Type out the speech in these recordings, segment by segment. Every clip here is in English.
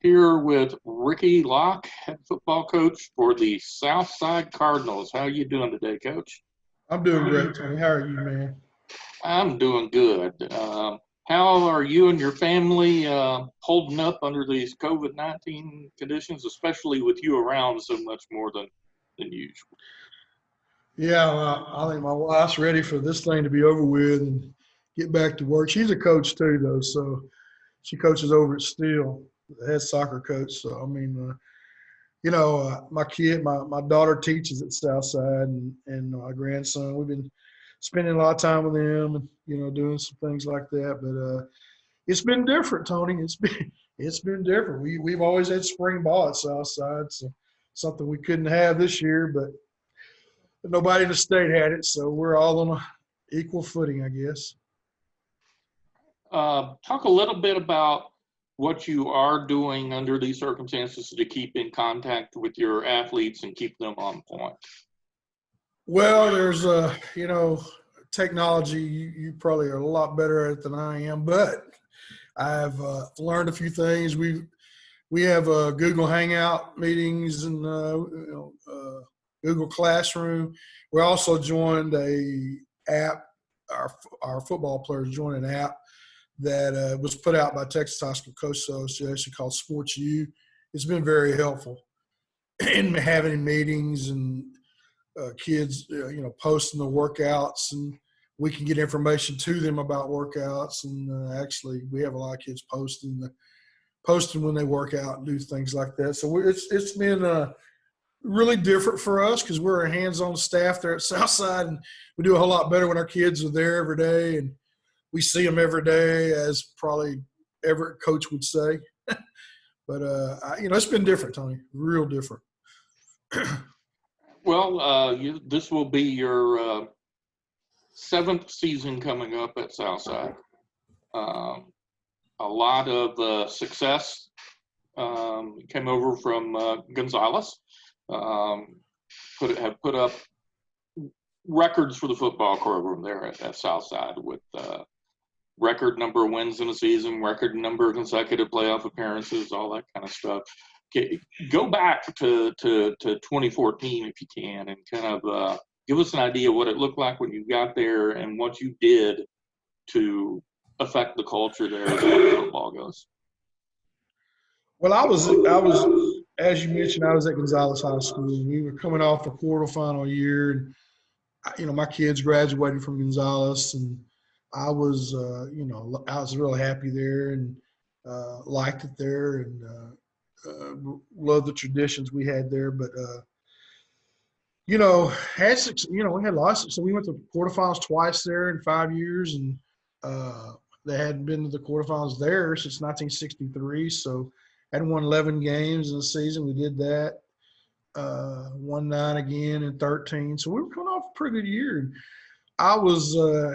Here with Ricky Locke, head football coach for the Southside Cardinals. How are you doing today, Coach? I'm doing great, Tony. How are you, man? I'm doing good. How are you and your family holding up under these COVID-19 conditions, especially with you around so much more than usual? Yeah, I think my wife's ready for this thing to be over with and get back to work. She's a coach too, though, so she coaches over at Steel, the head soccer coach. So I mean, my daughter teaches at Southside, and my grandson. We've been spending a lot of time with them, and doing some things like that. But it's been different, Tony. It's been different. We've always had spring ball at Southside, so something we couldn't have this year, but nobody in the state had it, so we're all on a equal footing, I guess. Talk a little bit about what you are doing under these circumstances to keep in contact with your athletes and keep them on point. Well, there's technology. You probably are a lot better at it than I am, but I've learned a few things. We have Google Hangout meetings and Google Classroom. We also joined a app. Our football players joined an app that was put out by Texas High School Coach Association called Sports U. It's been very helpful in having meetings and kids, posting the workouts, and we can get information to them about workouts. And actually, we have a lot of kids posting when they work out and do things like that. So it's been really different for us because we're a hands-on staff there at Southside, and we do a whole lot better when our kids are there every day and we see them every day, as probably every coach would say. But it's been different, Tony, real different. Well, this will be your seventh season coming up at Southside. A lot of success came over from Gonzales. Have put up records for the football program there at Southside with record number of wins in a season, record number of consecutive playoff appearances, all that kind of stuff. Okay, go back to 2014 if you can, and kind of give us an idea what it looked like when you got there and what you did to affect the culture there as far as football goes. Well, I was, as you mentioned, I was at Gonzales High School. We were coming off the quarterfinal year, and my kids graduated from Gonzales, and I was, I was really happy there and liked it there, and loved the traditions we had there. But we had lost. So we went to quarterfinals twice there in 5 years, and they hadn't been to the quarterfinals there since 1963. So hadn't won 11 games in the season. We did that. Won 9 again in 13. So we were coming off a pretty good year. And I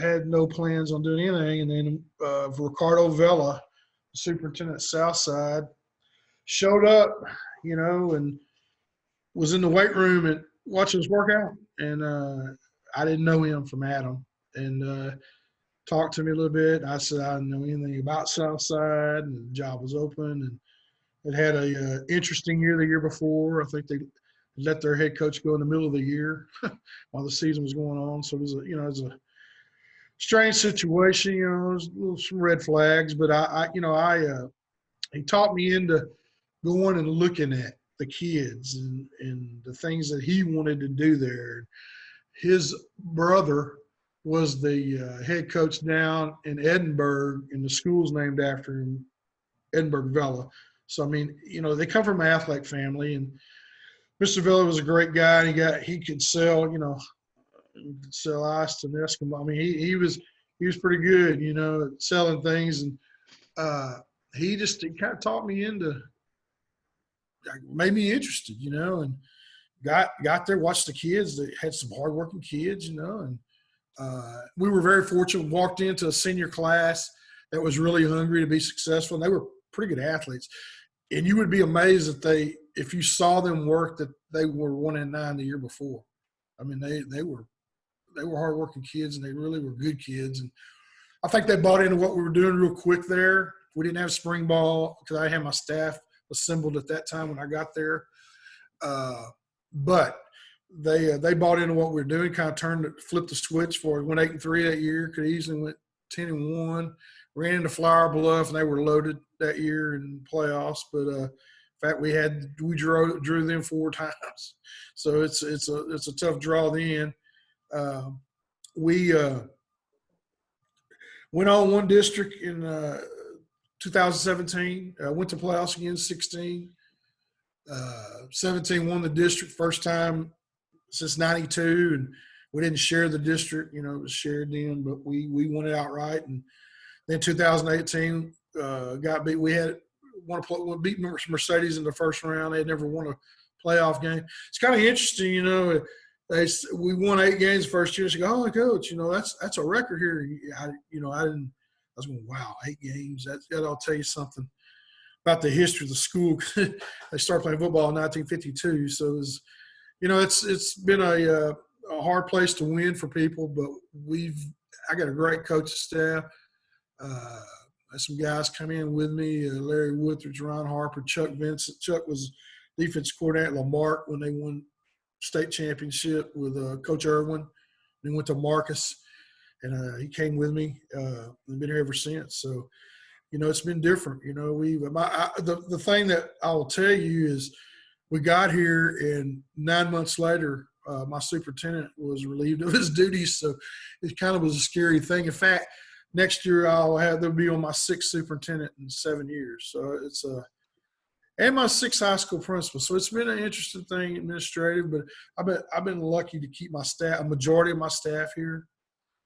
had no plans on doing anything. And then Ricardo Vela, the superintendent at Southside, showed up, and was in the weight room and watching us work out. And I didn't know him from Adam. And talked to me a little bit. I said I didn't know anything about Southside, and the job was open. And it had a interesting year the year before. I think they let their head coach go in the middle of the year while the season was going on. So it was a strange situation. There's some red flags, but he taught me into going and looking at the kids and the things that he wanted to do there. His brother was the head coach down in Edinburgh, and the school's named after him, Edinburgh Vela. So, I mean, they come from an athletic family, and Mr. Vela was a great guy. And he could sell, sell ice to Eskimo. I mean, he was pretty good, at selling things. And he kind of taught me into, made me interested, and got there, watched the kids. They had some hardworking kids, and we were very fortunate. Walked into a senior class that was really hungry to be successful. And they were pretty good athletes. And you would be amazed if you saw them work, that they were 1-9 the year before. I mean, they were hardworking kids, and they really were good kids. And I think they bought into what we were doing real quick there. We didn't have spring ball because I had my staff assembled at that time when I got there. But they bought into what we were doing, kind of flipped the switch for us. Went 8-3 that year. Could easily went 10-1. Ran into Flower Bluff, and they were loaded that year in playoffs. But in fact, we drew them 4 times, so it's a tough draw then. We went on one district in 2017. Went to playoffs again 16. 17 won the district first time since 92, and we didn't share the district. It was shared then, but we won it outright. And then 2018 got beat. We beat Mercedes in the first round. They had never won a playoff game. It's kind of interesting, we won 8 games the first year. They go, "Oh, coach, that's a record here." I was going, "Wow, 8 games. That'll tell you something about the history of the school." They started playing football in 1952, so it's been a hard place to win for people. But I got a great coaching staff. Some guys come in with me: Larry Woothridge, Ron Harper, Chuck Vincent. Chuck was defense coordinator at Lamarck when they won state championship with Coach Irwin. Then went to Marcus, and he came with me. And been here ever since. So, it's been different. The thing that I will tell you is we got here, and 9 months later, my superintendent was relieved of his duties. So it kind of was a scary thing. In fact, next year they'll be on my 6th superintendent in 7 years. So it's and my 6th high school principal. So it's been an interesting thing, administrative. But I've been lucky to keep my staff, a majority of my staff here.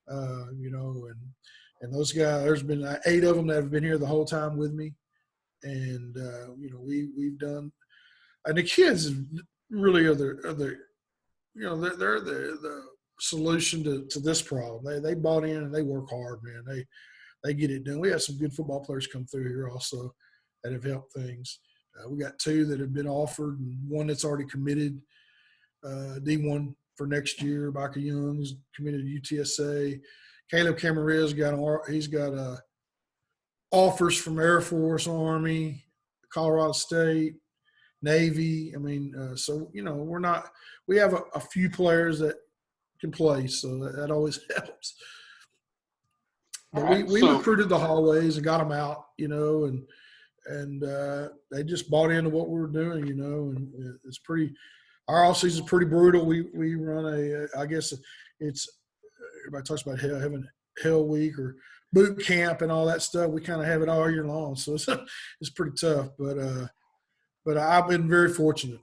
And those guys, there's been 8 of them that have been here the whole time with me. And, we've done – and the kids really are the they're the solution to this problem. They bought in and they work hard, man. They get it done. We have some good football players come through here also that have helped things. We got 2 that have been offered and 1 that's already committed, D1 for next year. Micah Young's committed to UTSA. Caleb Camarillo's got offers from Air Force, Army, Colorado State, Navy. We have a few players that can play, so that always helps. But we recruited the hallways and got them out, and they just bought into what we were doing, and it's pretty. Our off season is pretty brutal. We run I guess it's everybody talks about having hell week or boot camp and all that stuff. We kind of have it all year long, so it's pretty tough. But I've been very fortunate.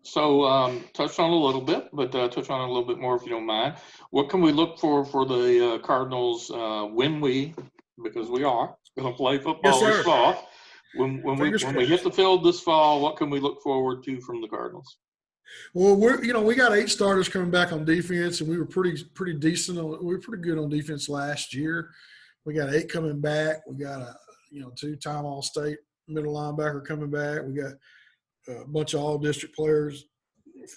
So touched on it a little bit, but touch on it a little bit more if you don't mind. What can we look for the Cardinals because we are going to play football this fall. When we hit the field this fall, what can we look forward to from the Cardinals? Well, we got 8 starters coming back on defense, and we were pretty decent. We were pretty good on defense last year. We got 8 coming back. We got a 2-time All-State middle linebacker coming back. We got a bunch of all-district players,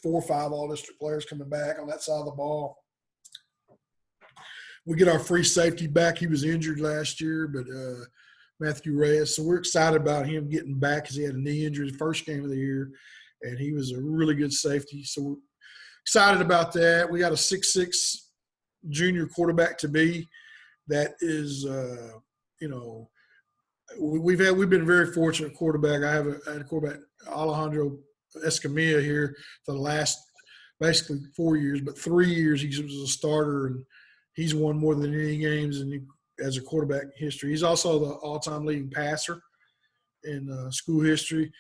4 or 5 all-district players coming back on that side of the ball. We get our free safety back. He was injured last year, but Matthew Reyes. So we're excited about him getting back because he had a knee injury the first game of the year, and he was a really good safety. So we're excited about that. We got a 6'6" junior quarterback to be that is, we've been very fortunate quarterback. I had a quarterback, Alejandro Escamilla, here for the last basically 4 years, but 3 years he was a starter, and he's won more than any games as a quarterback in history. He's also the all-time leading passer in school history.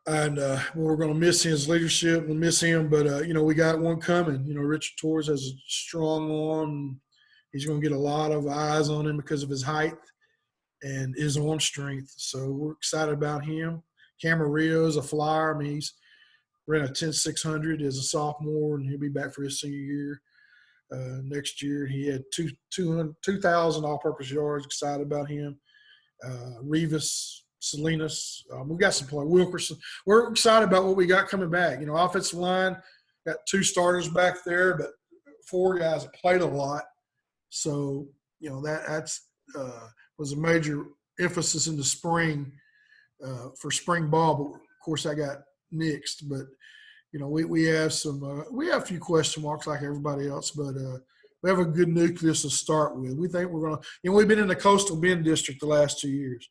And we're going to miss his leadership. We'll miss him, but, we got one coming. Richard Torres has a strong arm. He's going to get a lot of eyes on him because of his height and his arm strength. So we're excited about him. Camarillo is a flyer. He's ran a 10.600 as a sophomore, and he'll be back for his senior year next year. He had 2,000 all-purpose yards. Excited about him. Rivas, Salinas. We got some players. Wilkerson. We're excited about what we got coming back. Offensive line, got 2 starters back there, but 4 guys that played a lot. So, that's was a major emphasis in the spring for spring ball, but of course I got nixed. But we have we have a few question marks like everybody else, but we have a good nucleus to start with. We think we're going to, we've been in the Coastal Bend District the last 2 years.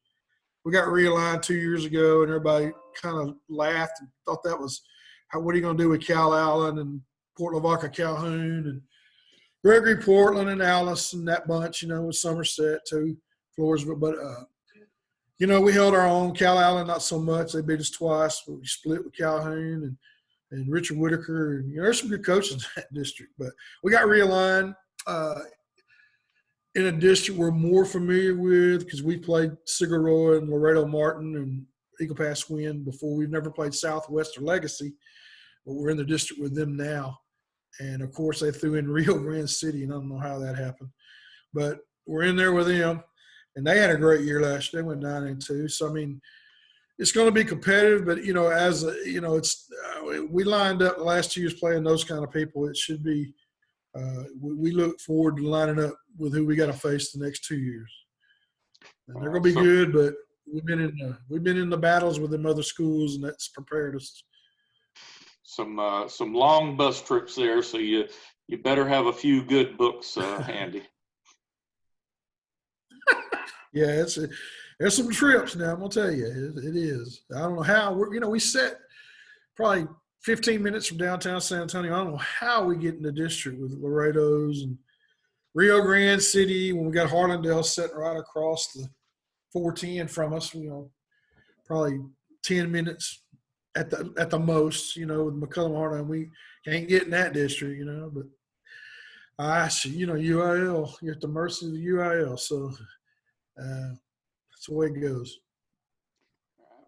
We got realigned 2 years ago, and everybody kind of laughed and thought that was, what are you going to do with Cal Allen and Port Lavaca Calhoun and Gregory Portland and Alice and that bunch, with Somerset too, Floresville. But, we held our own. Cal Allen, not so much. They beat us twice, but we split with Calhoun and Richard Whitaker. And, there's some good coaches in that district. But we got realigned in a district we're more familiar with because we played Sigaroy and Laredo Martin and Eagle Pass Wind before. We've never played Southwest or Legacy, but we're in the district with them now. And, of course, they threw in Rio Grande City, and I don't know how that happened. But we're in there with them, and they had a great year last year. They went 9-2. So, I mean, it's going to be competitive, but, it's we lined up the last 2 years playing those kind of people. It should be we look forward to lining up with who we got to face the next 2 years. And they're going to be good, but we've been in the battles with them other schools, and that's prepared us. Some long bus trips there, so you better have a few good books handy. Yeah, there's some trips now. I'm gonna tell you, it is. I don't know how we set probably 15 minutes from downtown San Antonio. I don't know how we get in the district with Laredo's and Rio Grande City when we got Harlandale sitting right across the 410 from us. Probably 10 minutes at the most. With McCullum Harlandale, we can't get in that district. But I see. UIL, you're at the mercy of the UIL. So. That's the way it goes.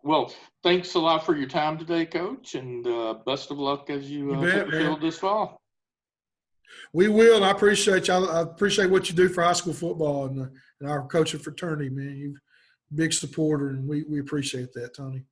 Well, thanks a lot for your time today, Coach, and best of luck as you take the field this fall. We will, and I appreciate y'all. I appreciate what you do for high school football and our coaching fraternity, man. You're a big supporter, and we appreciate that, Tony.